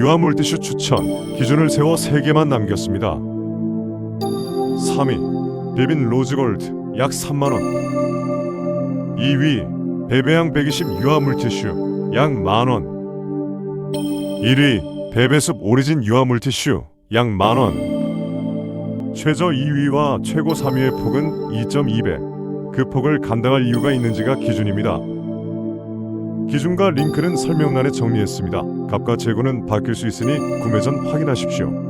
유화 물티슈 추천 기준을 세워 3개만 남겼습니다. 3위 비빈 로즈골드 약 3만원. 2위 베베양 120 유화 물티슈 약 만원. 1위 베베숲 오리진 유화 물티슈 약 만원. 최저 2위와 최고 3위의 폭은 2.2배. 그 폭을 감당할 이유가 있는지가 기준입니다. 기준과 링크는 설명란에 정리했습니다. 값과 재고는 바뀔 수 있으니 구매 전 확인하십시오.